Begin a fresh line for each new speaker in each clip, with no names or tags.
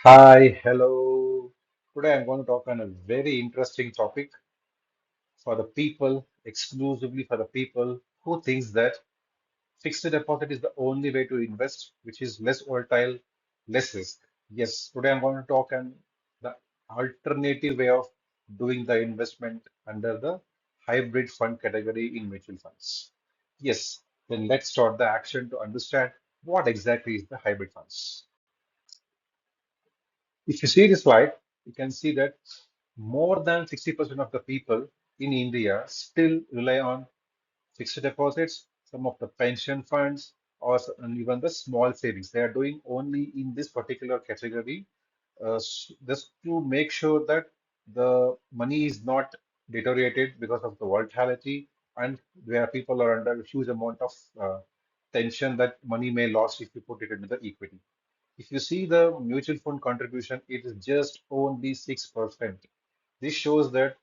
Hi, hello. Today I'm going to talk on a very interesting topic for the people, exclusively for the people who thinks that fixed deposit is the only way to invest, which is less volatile, less risk. Yes, today I'm going to talk on the alternative way of doing the investment under the hybrid fund category in mutual funds. Yes, then let's start the action to understand what exactly is the hybrid funds. If you see this slide, you can see that more than 60% of the people in India still rely on fixed deposits, some of the pension funds, and even the small savings. They are doing only in this particular category just to make sure that the money is not deteriorated because of the volatility and where people are under a huge amount of tension that money may lose if you put it into the equity. If you see the mutual fund contribution, it is just only 6%. This shows that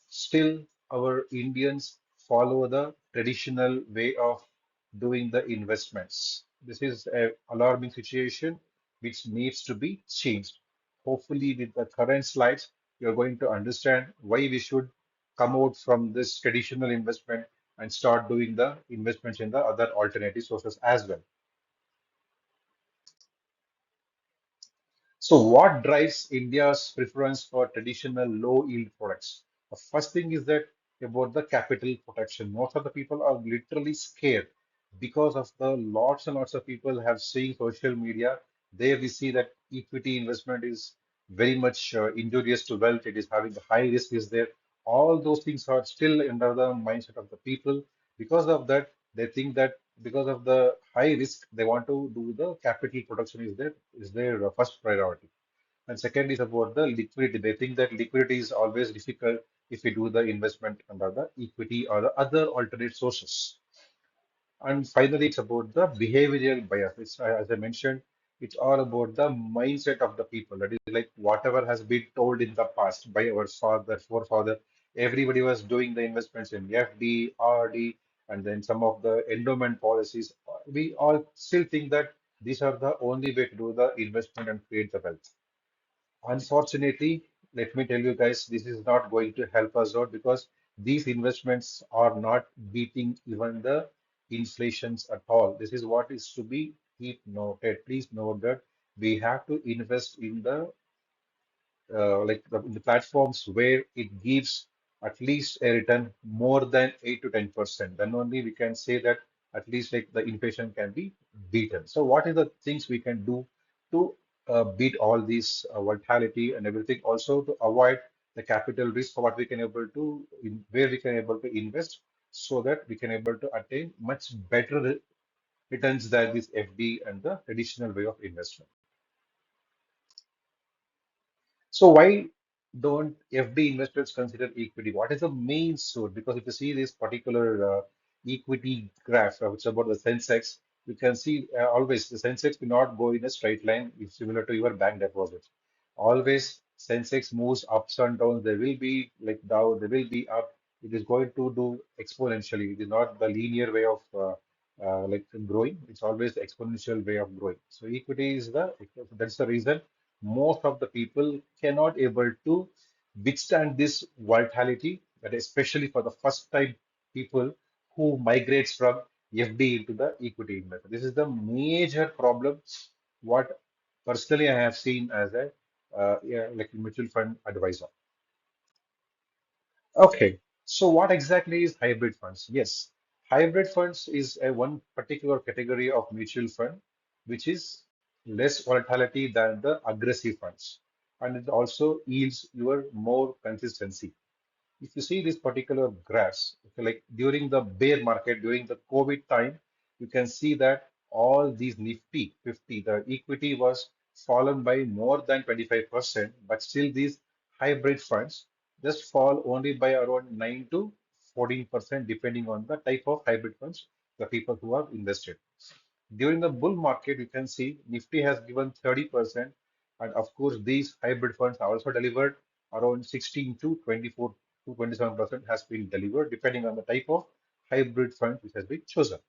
still our Indians follow the traditional way of doing the investments. This is an alarming situation which needs to be changed. Hopefully, with the current slides, you're going to understand why we should come out from this traditional investment and start doing the investments in the other alternative sources as well. So, what drives India's preference for traditional low yield products? The first thing is that about the capital protection. Most of the people are literally scared because of the lots and lots of people have seen social media. There we see that equity investment is very much injurious to wealth. It is having the high risk is there. All those things are still under the mindset of the people. Because of that, they think that because of the high risk, they want to do the capital protection is their first priority. And second is about the liquidity. They think that liquidity is always difficult if we do the investment under the equity or the other alternate sources. And finally, it's about the behavioral bias. As I mentioned, it's all about the mindset of the people. That is like whatever has been told in the past by our forefather. Everybody was doing the investments in FD, RD, and then some of the endowment policies. We all still think that these are the only way to do the investment and create the wealth. Unfortunately, let me tell you guys, this is not going to help us out because these investments are not beating even the inflations at all. This is what is to be keep noted. Please note that we have to invest in the platforms where it gives at least a return more than 8 to 10%. Then only we can say that at least like the inflation can be beaten. So what are the things we can do to beat all these volatility and everything? Also to avoid the capital risk, what we can able to where we can able to invest so that we can able to attain much better returns than this FD and the traditional way of investment. So why don't FD investors consider equity? What is the main source? Because if you see this particular equity graph, which is about the Sensex, you can see always the Sensex will not go in a straight line. It's similar to your bank deposits. Always Sensex moves ups and downs. There will be like down, there will be up. It is going to do exponentially. It is not the linear way of like growing. It's always the exponential way of growing. So equity is that's the reason most of the people cannot able to withstand this volatility, but especially for the first time people who migrates from FD into the equity investment. This is the major problem what personally I have seen as a like mutual fund advisor. Okay, so what exactly is hybrid funds? Yes, hybrid funds is a one particular category of mutual fund which is less volatility than the aggressive funds, and it also yields your more consistency. If you see this particular graphs, okay, like during the bear market, during the COVID time, you can see that all these Nifty 50, the equity was fallen by more than 25%, but still these hybrid funds just fall only by around 9 to 14%, depending on the type of hybrid funds the people who have invested. During the bull market, you can see Nifty has given 30%, and of course, these hybrid funds are also delivered around 16 to 24 to 27% has been delivered, depending on the type of hybrid fund which has been chosen.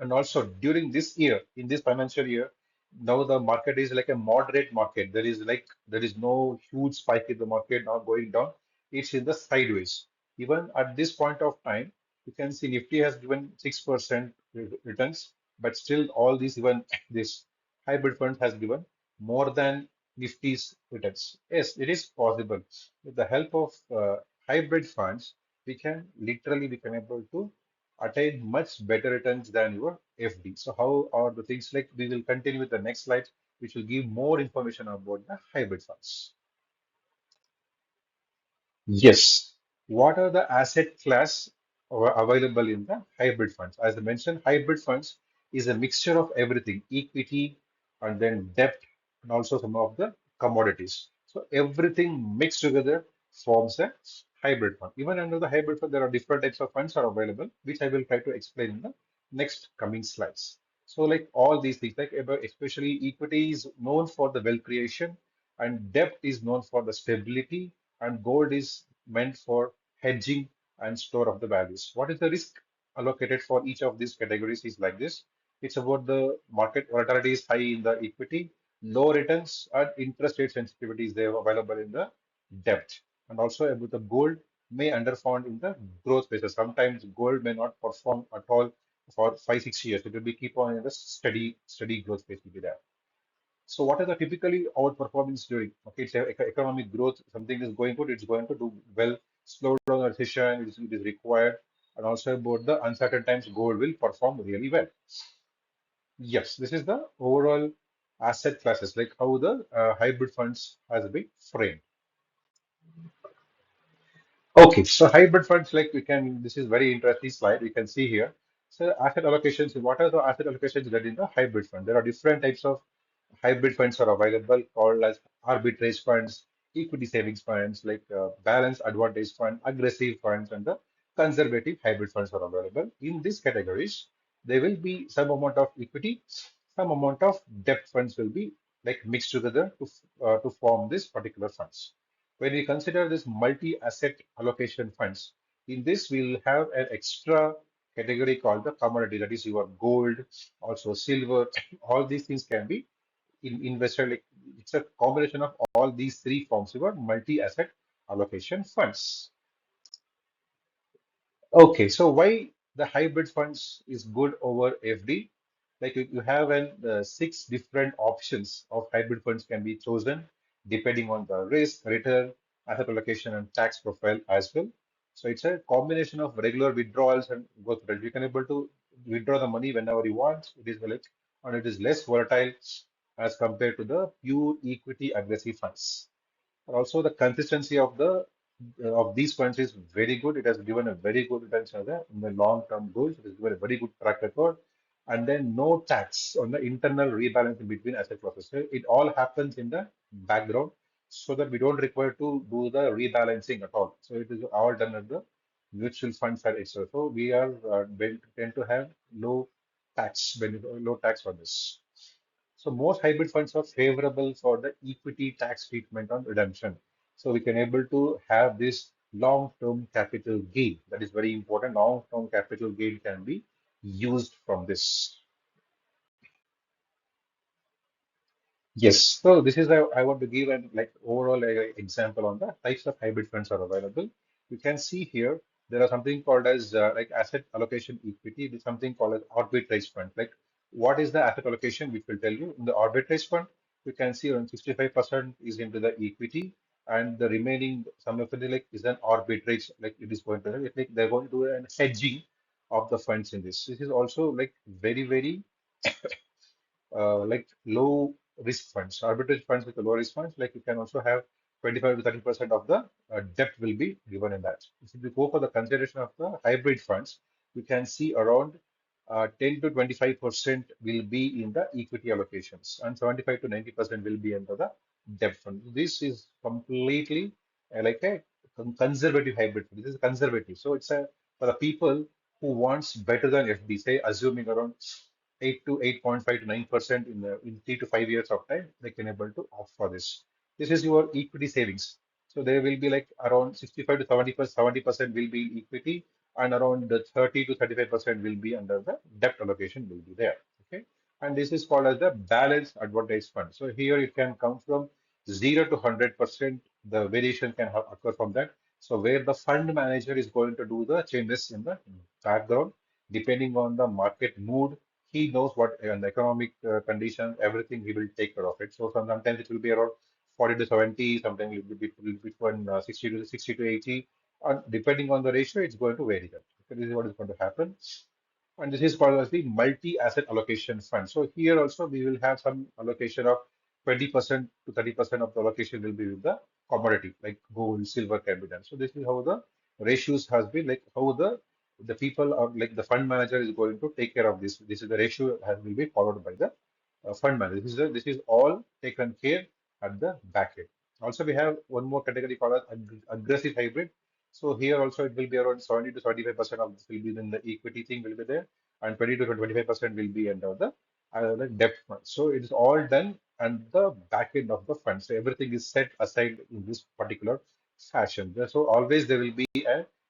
And also during this year, in this financial year, now the market is like a moderate market. There is no huge spike in the market now going down. It's in the sideways. Even at this point of time, you can see Nifty has given 6% returns, but still all these even this hybrid fund has given more than Nifty's returns. Yes, it is possible. With the help of hybrid funds, we can able to attain much better returns than your FD. So how are the things like we will continue with the next slide, which will give more information about the hybrid funds. Yes. What are the asset class available in the hybrid funds? As I mentioned, hybrid funds is a mixture of everything, equity and then debt and also some of the commodities. So everything mixed together forms a hybrid fund. Even under the hybrid fund, there are different types of funds are available, which I will try to explain in the next coming slides. So like all these things, like especially equity is known for the wealth creation and debt is known for the stability and gold is meant for hedging and store of the values. What is the risk allocated for each of these categories is like this. It's about the market volatility is high in the equity, low returns and interest rate sensitivities they are available in the debt. And also about the gold may underfund in the growth phases. Sometimes gold may not perform at all for 5, 6 years. It will be keep on in the steady growth phase will be there. So what are the typically outperformance during? Okay, it's economic growth, something is going good, it's going to do well. Slow down or recession it is required. And also about the uncertain times, gold will perform really well. Yes, this is the overall asset classes, like how the hybrid funds has been framed. Okay, so hybrid funds, like we can, this is very interesting slide. We can see here. So asset allocations, what are the asset allocations that in the hybrid fund? There are different types of hybrid funds are available called as arbitrage funds, equity savings funds, like balance advantage fund, aggressive funds, and the conservative hybrid funds are available. In these categories, there will be some amount of equity, some amount of debt funds will be like mixed together to form this particular funds. When we consider this multi-asset allocation funds, in this we'll have an extra category called the commodity, that is your gold, also silver. All these things can be invested. Like it's a combination of all these three forms, your multi-asset allocation funds. Okay, so why the hybrid funds is good over FD? Like you have six different options of hybrid funds can be chosen depending on the risk, return, asset allocation, and tax profile as well. So it's a combination of regular withdrawals and growth. You can able to withdraw the money whenever you want. It is and it is less volatile as compared to the pure equity aggressive funds. Also, the consistency of these funds is very good. It has given a very good returns in the long-term goals. It has given a very good track record, and then no tax on the internal rebalancing between asset classes. So it all happens in the background, so that we don't require to do the rebalancing at all. So it is all done at the mutual fund side itself. So we are tend to have low tax benefit, low tax on this. So most hybrid funds are favorable for the equity tax treatment on redemption. So we can able to have this long-term capital gain. That is very important. Long-term capital gain can be used from this. Yes, so this is I want to give an like overall example on the types of hybrid funds are available. You can see here there are something called as like asset allocation equity. There's something called as arbitrage fund. Like what is the asset allocation? Which will tell you in the arbitrage fund. You can see around 65% is into the equity, and the remaining some of it like is an arbitrage. Like it is going to like they're going to do an hedging of the funds in this. This is also like very like low risk funds, arbitrage funds with the low risk funds, like you can also have 25 to 30% of the debt will be given in that. If you go for the consideration of the hybrid funds, you can see around 10 to 25% will be in the equity allocations and 75 to 90% will be under the debt fund. This is completely like a conservative hybrid fund. This is conservative. So it's a for the people who wants better than FD, say assuming around 8 to 8.5 to 9% in 3 to 5 years of time, they can able to opt for this. This is your equity savings. So there will be like around 65 to 70% will be equity and around the 30 to 35% will be under the debt allocation will be there. Okay. and this is called as the balanced advantage fund. So here it can come from 0 to 100%. The variation can have occur from that. So where the fund manager is going to do the changes in the background, depending on the market mood, he knows what the economic condition, everything he will take care of it. So sometimes it will be around 40 to 70, sometimes it will be between 60 to 80, and depending on the ratio, it's going to vary. That. So this is what is going to happen. And this is called as the multi-asset allocation fund. So here also we will have some allocation of 20% to 30% of the allocation will be with the commodity like gold, silver can be done. So this is how the ratios has been like how the people are like the fund manager is going to take care of this. This is the ratio has will be followed by the fund manager. This is all taken care at the back end. Also, we have one more category called as aggressive hybrid. So here also it will be around 70 to 75% of this will be in the equity thing will be there, and 20 to 25% will be under the debt fund. So it is all done and the back end of the fund. So everything is set aside in this particular fashion. So always there will be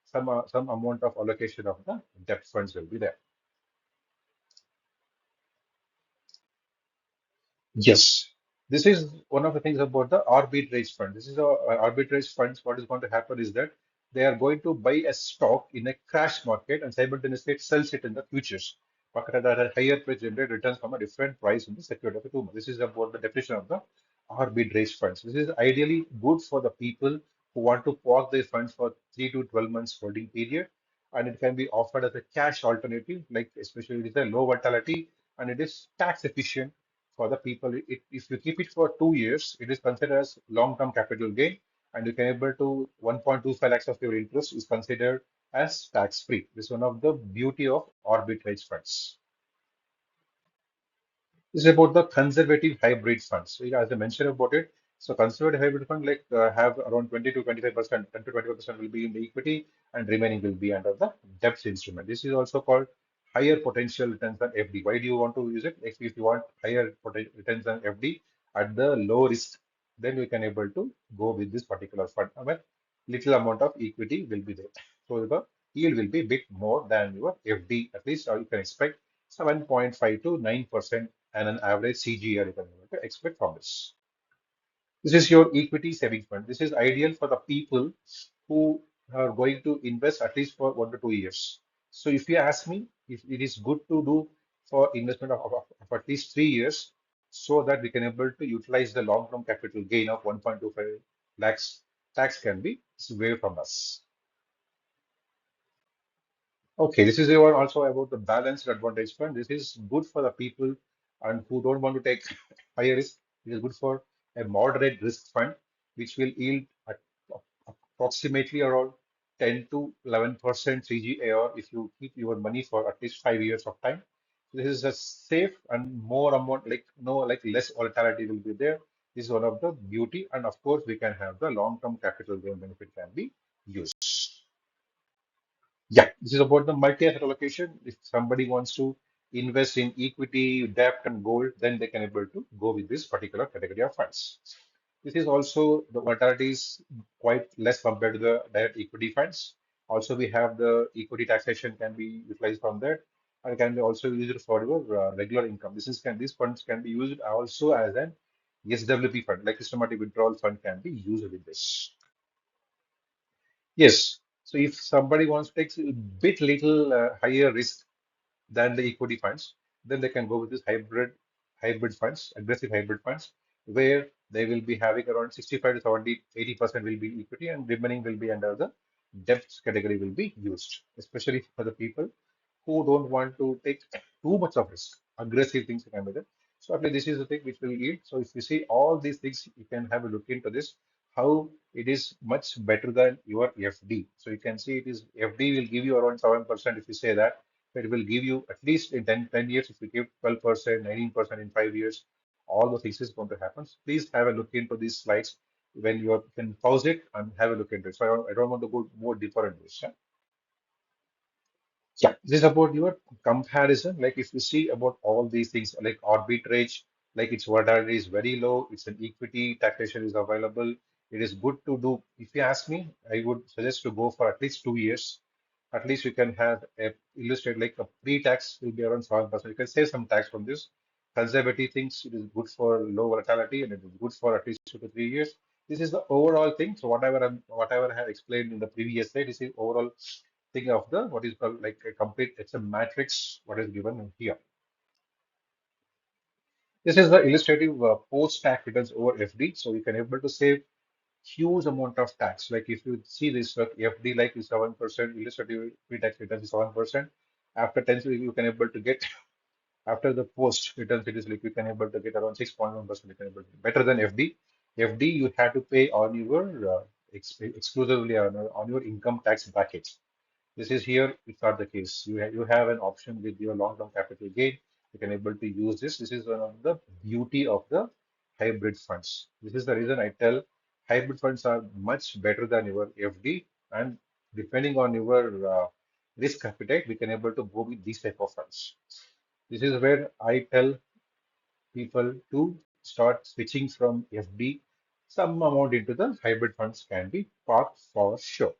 some amount of allocation of the debt funds will be there. Yes, this is one of the things about the arbitrage fund. This is a arbitrage funds. What is going to happen is that they are going to buy a stock in a crash market and simultaneously it sells it in the futures market at a higher price generate returns from a different price in the security of the 2 months. This is about the definition of the arbitrage funds. This is ideally good for the people who want to park their funds for 3 to 12 months holding period, and it can be offered as a cash alternative, like especially with a low volatility and it is tax efficient for the people. If you keep it for 2 years, it is considered as long-term capital gain, and you can able to 1.25 lakhs of your interest is considered as tax-free. This is one of the beauty of arbitrage funds. This is about the conservative hybrid funds. So as I mentioned about it, so conservative hybrid fund like have around 20 to 25%, 10 to 25% will be in the equity and remaining will be under the debt instrument. This is also called higher potential returns than FD. Why do you want to use it? If you want higher returns than FD at the low risk, then we can able to go with this particular fund. I mean, little amount of equity will be there. So the yield will be bit more than your FD. At least you can expect 7.5 to 9% and an average CGR you can expect from this. This is your equity savings fund. This is ideal for the people who are going to invest at least for 1 to 2 years. So if you ask me, if it is good to do for investment of at least 3 years, so that we can able to utilize the long-term capital gain of 1.25 lakhs, tax can be waived from us. Okay, this is the one also about the balanced advantage fund. This is good for the people and who don't want to take higher risk. It is good for a moderate risk fund, which will yield at approximately around 10 to 11% CGAR if you keep your money for at least 5 years of time. This is a safe and more amount, like no, like less volatility will be there. This is one of the beauty, and of course, we can have the long-term capital gain benefit can be used. Yeah, this is about the multi-asset allocation. If somebody wants to invest in equity, debt, and gold, then they can able to go with this particular category of funds. This is also the volatility is quite less compared to the direct equity funds. Also, we have the equity taxation can be utilized from there, and can be also used for your regular income. These funds can be used also as an SWP fund, like systematic withdrawal fund can be used with this. Yes. So if somebody wants to take a bit little higher risk than the equity funds, then they can go with this hybrid funds, aggressive hybrid funds, where they will be having around 65 to 70, 80% will be equity and remaining will be under the debt category will be used, especially for the people who don't want to take too much of risk, aggressive things can be there. So actually this is the thing which will yield. So if you see all these things, you can have a look into this, how it is much better than your FD. So you can see it is FD will give you around 7% if you say that, it will give you at least in 10 years, if you give 12%, 19% in 5 years, all those things is going to happen. So please have a look into these slides when you can pause it and have a look into it. So I don't want to go more deeper into this. Yeah? Yeah, this is about your comparison. Like if you see about all these things, like arbitrage, like its volatility is very low, it's an equity, taxation is available. It is good to do. If you ask me, I would suggest to go for at least 2 years. At least you can have a illustrate like a pre-tax will be around 7%. You can save some tax from this. conservative things. It is good for low volatility and it is good for at least 2 to 3 years. This is the overall thing. So whatever I have explained in the previous slide, this is overall thing of the what is called like a complete. It's a matrix. What is given here. This is the illustrative post-tax returns over FD. So you can able to save huge amount of tax. Like if you see this FD like is 7%, illustrative pre-tax returns is 7%. After 10 years, you can able to get after the post returns it is like you can able to get around 6.1%. You can able to, better than FD. FD you had to pay on your exclusively on your income tax bracket. This is here, it's not the case. You have an option with your long-term capital gain. You can able to use this. This is one of the beauty of the hybrid funds. This is the reason I tell hybrid funds are much better than your FD. And depending on your risk appetite, we can able to go with these type of funds. This is where I tell people to start switching from FD. Some amount into the hybrid funds can be parked for sure.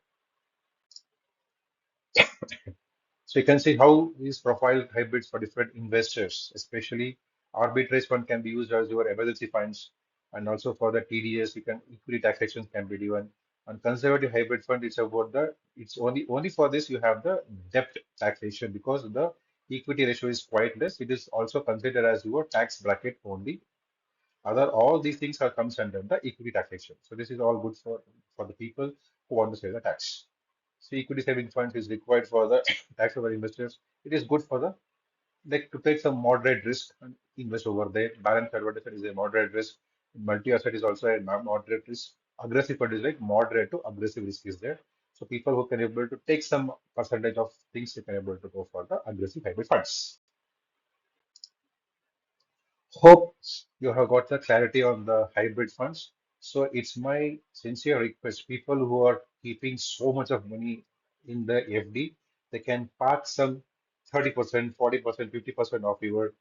So you can see how these profile hybrids for different investors, especially arbitrage fund can be used as your emergency funds, and also for the TDS, you can equity taxations can be given. And conservative hybrid fund, it's about the it's only for this you have the debt taxation because the equity ratio is quite less. It is also considered as your tax bracket only. Other all these things are comes under the equity taxation. So this is all good for the people who want to save the tax. So equity saving fund is required for the taxable investors. It is good for the like to take some moderate risk and invest over there. Balanced advertisement is a moderate risk. Multi-asset is also a moderate risk. Aggressive fund is like moderate to aggressive risk is there. So people who can able to take some percentage of things, they can able to go for the aggressive hybrid funds. Hope you have got the clarity on the hybrid funds. So it's my sincere request, people who are keeping so much of money in the FD, they can park some 30%, 40%, 50% of your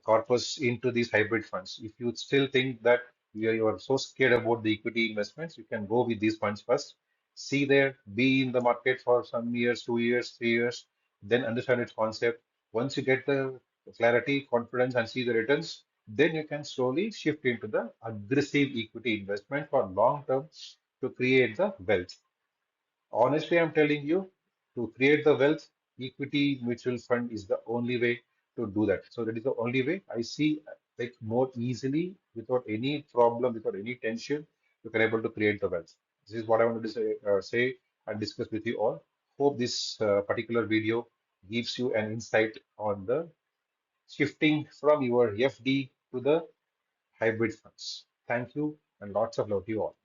corpus into these hybrid funds. If you still think that you are so scared about the equity investments, you can go with these funds first. See there, be in the market for some years, 2 years, 3 years, then understand its concept. Once you get the clarity, confidence, and see the returns, then you can slowly shift into the aggressive equity investment for long term to create the wealth. Honestly, I'm telling you, to create the wealth, equity mutual fund is the only way to do that. So that is the only way I see like more easily without any problem, without any tension, you can able to create the wealth. This is what I wanted to say and discuss with you all. Hope this particular video gives you an insight on the shifting from your FD to the hybrid funds. Thank you and lots of love to you all.